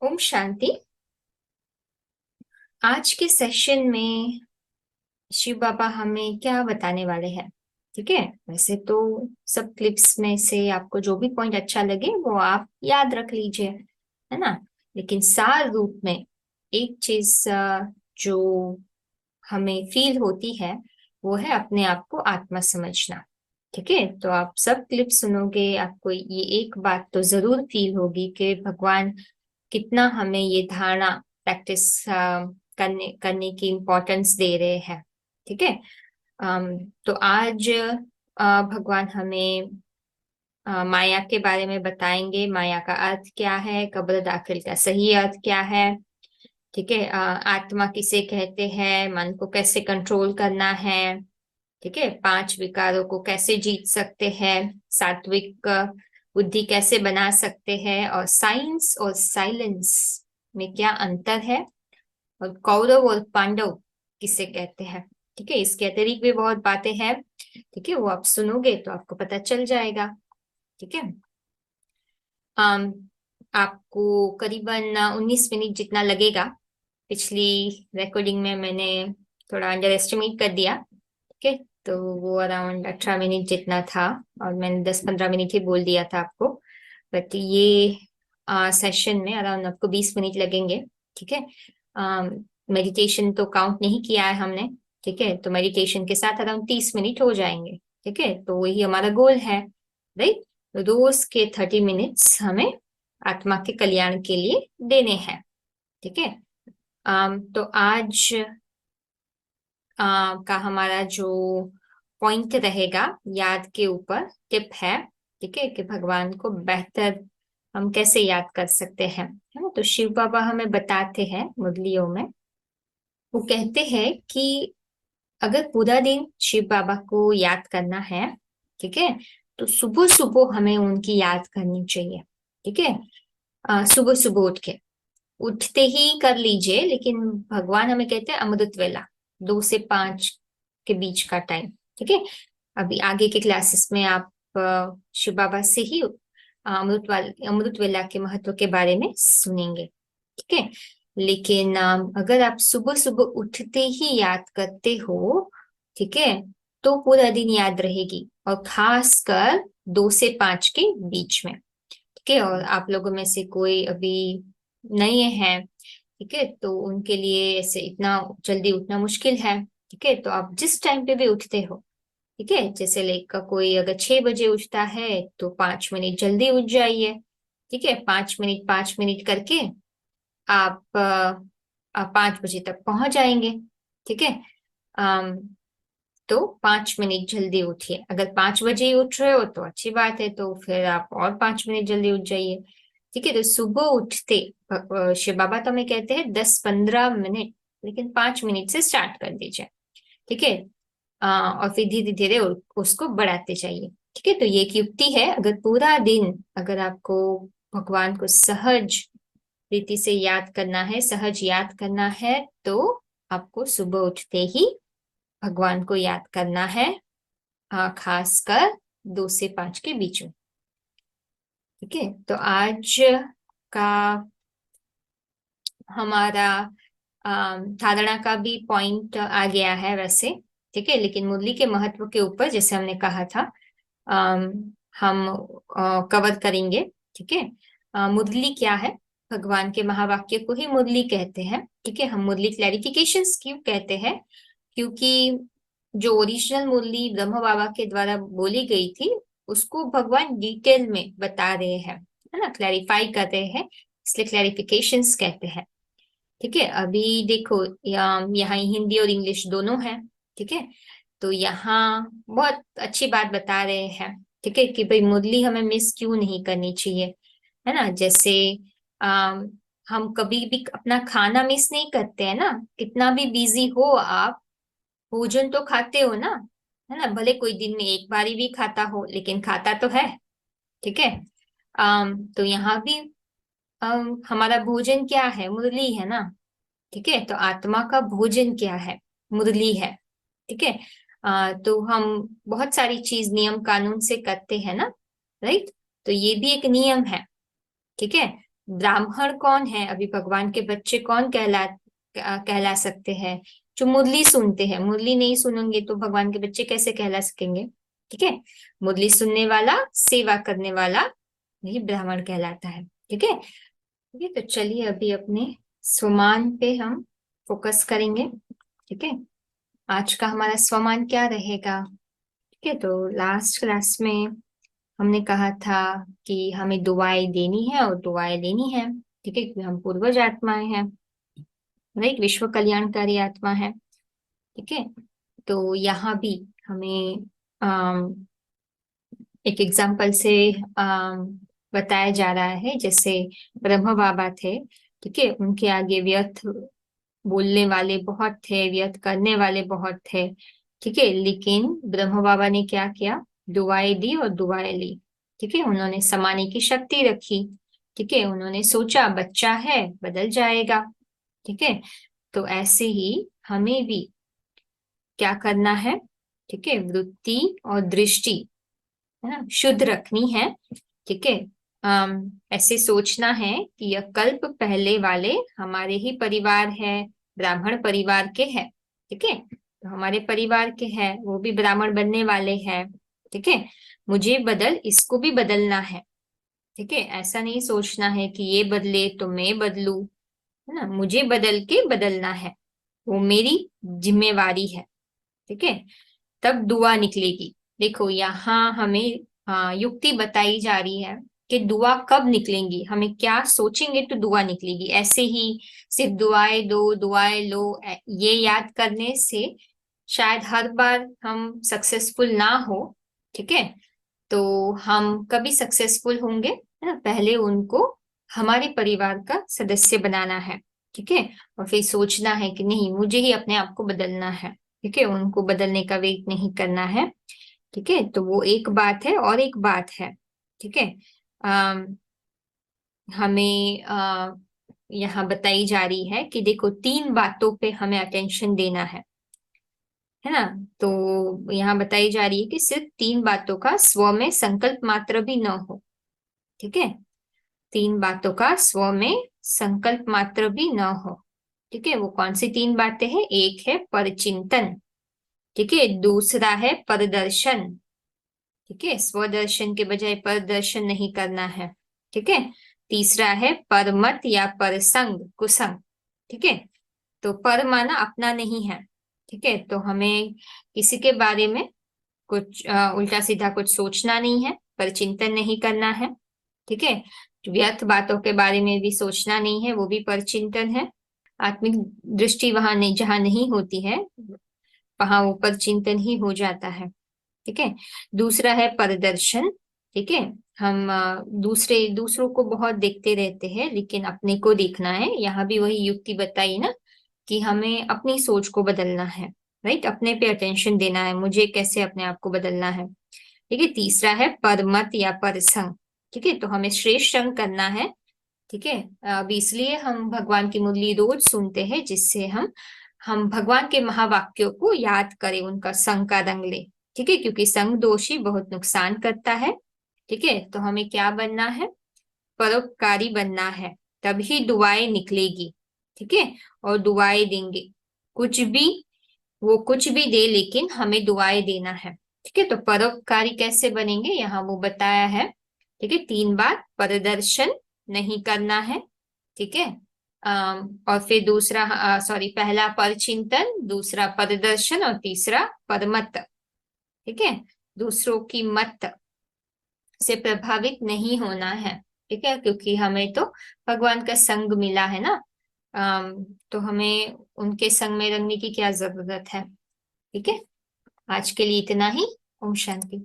ओम शांति। आज के सेशन में शिव बाबा हमें क्या बताने वाले हैं? ठीक है, वैसे तो सब क्लिप्स में से आपको जो भी पॉइंट अच्छा लगे वो आप याद रख लीजिए, है ना। लेकिन सार रूप में एक चीज जो हमें फील होती है वो है अपने आप को आत्मा समझना। ठीक है, तो आप सब क्लिप सुनोगे, आपको ये एक बात तो जरूर फील होगी कि भगवान कितना हमें ये धारणा प्रैक्टिस करने करने की इम्पोर्टेंस दे रहे हैं। ठीक है। तो आज भगवान हमें माया के बारे में बताएंगे। माया का अर्थ क्या है, कब्र दाखिल का सही अर्थ क्या है। ठीक है। आत्मा किसे कहते हैं, मन को कैसे कंट्रोल करना है। ठीक है, पांच विकारों को कैसे जीत सकते हैं, सात्विक बुद्धि कैसे बना सकते हैं, और साइंस और साइलेंस में क्या अंतर है, और कौरव और पांडव किसे कहते हैं। ठीक है, इसके अतिरिक्त भी बहुत बातें हैं। ठीक है, वो आप सुनोगे तो आपको पता चल जाएगा। ठीक है। अम, आपको करीबन 19 मिनट जितना लगेगा। पिछली रिकॉर्डिंग में मैंने थोड़ा अंडर एस्टिमेट कर दिया। ठीक है, तो वो अराउंड 18 मिनट जितना था, और मैंने 10-15 मिनट ही बोल दिया था आपको। बट ये सेशन में अराउंड आपको 20 मिनट लगेंगे। ठीक है। मेडिटेशन तो काउंट नहीं किया है हमने। ठीक है, तो मेडिटेशन के साथ अराउंड 30 मिनट हो जाएंगे। ठीक है, तो वही हमारा गोल है, राइट। रोज के 30 मिनट्स हमें आत्मा के कल्याण के लिए देने हैं। ठीक है। तो आज का हमारा जो पॉइंट रहेगा याद के ऊपर, टिप है। ठीक है, कि भगवान को बेहतर हम कैसे याद कर सकते हैं, है ना। तो शिव बाबा हमें बताते हैं मुरलियों में, वो कहते हैं कि अगर पूरा दिन शिव बाबा को याद करना है, ठीक है, तो सुबह सुबह हमें उनकी याद करनी चाहिए। ठीक है, सुबह सुबह उठते ही कर लीजिए, लेकिन भगवान हमें कहते हैं अमृत वेला, 2 से 5 के बीच का टाइम। ठीक है, अभी आगे के क्लासेस में आप शिव बाबा से ही अमृत वेला के महत्व के बारे में सुनेंगे। ठीक है, लेकिन अगर आप सुबह सुबह उठते ही याद करते हो, ठीक है, तो पूरा दिन याद रहेगी, और खासकर 2 से 5 के बीच में। ठीक है, और आप लोगों में से कोई अभी नए हैं, ठीक है, तो उनके लिए ऐसे इतना जल्दी उठना मुश्किल है। ठीक है, तो आप जिस टाइम पे भी उठते हो, ठीक है, जैसे लाइक का कोई अगर 6 बजे उठता है तो 5 मिनट जल्दी उठ जाइए। ठीक है, 5 मिनट 5 मिनट करके आप 5 बजे तक पहुंच जाएंगे। ठीक है। अम, तो 5 मिनट जल्दी उठिए। अगर 5 बजे ही उठ रहे हो तो अच्छी बात है, तो फिर आप और 5 मिनट जल्दी उठ जाइए। ठीक है, तो सुबह उठते शिव बाबा तो हमें कहते हैं 10-15 मिनट, लेकिन 5 मिनट से स्टार्ट कर दीजिए। ठीक है। और फिर धीरे धीरे उसको बढ़ाते जाइए। ठीक है, तो ये एक युक्ति है। अगर पूरा दिन अगर आपको भगवान को सहज रीति से याद करना है, सहज याद करना है, तो आपको सुबह उठते ही भगवान को याद करना है, खासकर 2 से 5 के बीच में। ठीक है, तो आज का हमारा धारणा का भी पॉइंट आ गया है वैसे। ठीक है, लेकिन मुरली के महत्व के ऊपर जैसे हमने कहा था, अम, हम कवर करेंगे। ठीक है। मुरली क्या है, भगवान के महावाक्य को ही मुरली कहते हैं। ठीक है, हम मुरली क्लैरिफिकेशंस क्यों कहते हैं, क्योंकि जो ओरिजिनल मुरली ब्रह्म बाबा के द्वारा बोली गई थी, उसको भगवान डिटेल में बता रहे हैं, है ना, क्लैरिफाई कर रहे हैं, इसलिए क्लैरिफिकेशंस कहते हैं। ठीक है, अभी देखो यहाँ हिंदी और इंग्लिश दोनों है। ठीक है, तो यहाँ बहुत अच्छी बात बता रहे हैं। ठीक है, कि भाई मुरली हमें मिस क्यों नहीं करनी चाहिए, है ना। जैसे अम, हम कभी भी अपना खाना मिस नहीं करते हैं ना, कितना भी बिजी हो आप, भोजन तो खाते हो ना, है ना। भले कोई दिन में एक बारी भी खाता हो, लेकिन खाता तो है। ठीक है। तो यहाँ भी हमारा भोजन क्या है, मुरली है ना। ठीक है, तो आत्मा का भोजन क्या है, मुरली है। ठीक है। तो हम बहुत सारी चीज नियम कानून से करते हैं ना, राइट। तो ये भी एक नियम है। ठीक है। ब्राह्मण कौन है, अभी भगवान के बच्चे कौन कहला सकते हैं? जो मुरली सुनते हैं। मुरली नहीं सुनेंगे तो भगवान के बच्चे कैसे कहला सकेंगे? ठीक है, मुरली सुनने वाला, सेवा करने वाला यही ब्राह्मण कहलाता है। ठीक है, ठीक है। तो चलिए अभी अपने स्वमान पे हम फोकस करेंगे। ठीक है, आज का हमारा स्वमान क्या रहेगा? ठीक है, तो लास्ट क्लास में हमने कहा था कि हमें दुआएं देनी है और दुआएं लेनी है। ठीक है, क्योंकि हम पूर्वज आत्माएं हैं, राइट, विश्व कल्याणकारी आत्मा है। ठीक है, तो यहाँ भी हमें एक एग्जाम्पल से बताया जा रहा है। जैसे ब्रह्म बाबा थे, ठीक है, उनके आगे व्यर्थ बोलने वाले बहुत थे, व्यर्थ करने वाले बहुत थे। ठीक है, लेकिन ब्रह्म बाबा ने क्या किया? दुआएं दी और दुआएं ली। ठीक है, उन्होंने समाने की शक्ति रखी। ठीक है, उन्होंने सोचा बच्चा है, बदल जाएगा। ठीक है, तो ऐसे ही हमें भी क्या करना है? ठीक है, वृत्ति और दृष्टि, है ना, शुद्ध रखनी है। ठीक है, ऐसे सोचना है कि यह कल्प पहले वाले हमारे ही परिवार है, ब्राह्मण परिवार के हैं। ठीक है, तो हमारे परिवार के हैं, वो भी ब्राह्मण बनने वाले हैं। ठीक है, मुझे बदल, इसको भी बदलना है। ठीक है, ऐसा नहीं सोचना है कि ये बदले तो मैं बदलूं, है ना, मुझे बदल के बदलना है, वो मेरी जिम्मेवारी है। ठीक है, तब दुआ निकलेगी। देखो यहाँ हमें युक्ति बताई जा रही है कि दुआ कब निकलेंगी, हमें क्या सोचेंगे तो दुआ निकलेगी। ऐसे ही सिर्फ दुआएं दो, दुआएं लो, ये याद करने से शायद हर बार हम सक्सेसफुल ना हो। ठीक है, तो हम कभी सक्सेसफुल होंगे, है ना, पहले उनको हमारे परिवार का सदस्य बनाना है। ठीक है, और फिर सोचना है कि नहीं, मुझे ही अपने आप को बदलना है। ठीक है, उनको बदलने का वेट नहीं करना है। ठीक है, तो वो एक बात है। और एक बात है, ठीक है, अम, हमें यहाँ बताई जा रही है कि देखो, तीन बातों पे हमें अटेंशन देना है ना। तो यहाँ बताई जा रही है कि सिर्फ तीन बातों का स्व में संकल्प मात्र भी न हो। ठीक है, तीन बातों का स्व में संकल्प मात्र भी न हो। ठीक है, वो कौन सी तीन बातें हैं? एक है परचिंतन। ठीक है, दूसरा है परदर्शन। ठीक है, स्वदर्शन के बजाय परदर्शन नहीं करना है। ठीक है, तीसरा है परमत या परसंग, कुसंग। ठीक है, तो पर माना अपना नहीं है। ठीक है, तो हमें किसी के बारे में कुछ उल्टा सीधा कुछ सोचना नहीं है, पर चिंतन नहीं करना है। ठीक है, व्यर्थ बातों के बारे में भी सोचना नहीं है, वो भी पर चिंतन है। आत्मिक दृष्टि वहां नहीं, जहां नहीं होती है, वहां वो पर चिंतन ही हो जाता है। ठीक है, दूसरा है परदर्शन। ठीक है, हम दूसरों को बहुत देखते रहते हैं, लेकिन अपने को देखना है। यहाँ भी वही युक्ति बताई ना, कि हमें अपनी सोच को बदलना है, राइट, अपने पे अटेंशन देना है, मुझे कैसे अपने आप को बदलना है। ठीक है, तीसरा है परमत या परसंग। ठीक है, तो हमें श्रेष्ठ संग करना है। ठीक है, अब इसलिए हम भगवान की मुरली रोज सुनते हैं, जिससे हम भगवान के महावाक्यों को याद करें, उनका संग का रंग ले। ठीक है, क्योंकि संग दोषी बहुत नुकसान करता है। ठीक है, तो हमें क्या बनना है? परोपकारी बनना है, तभी दुआएं निकलेगी। ठीक है, और दुआएं देंगे, कुछ भी, वो कुछ भी दे, लेकिन हमें दुआएं देना है। ठीक है, तो परोपकारी कैसे बनेंगे, यहाँ वो बताया है। ठीक है, तीन बार परदर्शन नहीं करना है। ठीक है, और फिर दूसरा, सॉरी, पहला परचिंतन, दूसरा परदर्शन और तीसरा परमत। ठीक है, दूसरों की मत से प्रभावित नहीं होना है। ठीक है, क्योंकि हमें तो भगवान का संग मिला है ना। तो हमें उनके संग में रंगने की क्या जरूरत है। ठीक है, आज के लिए इतना ही। ओम शांति।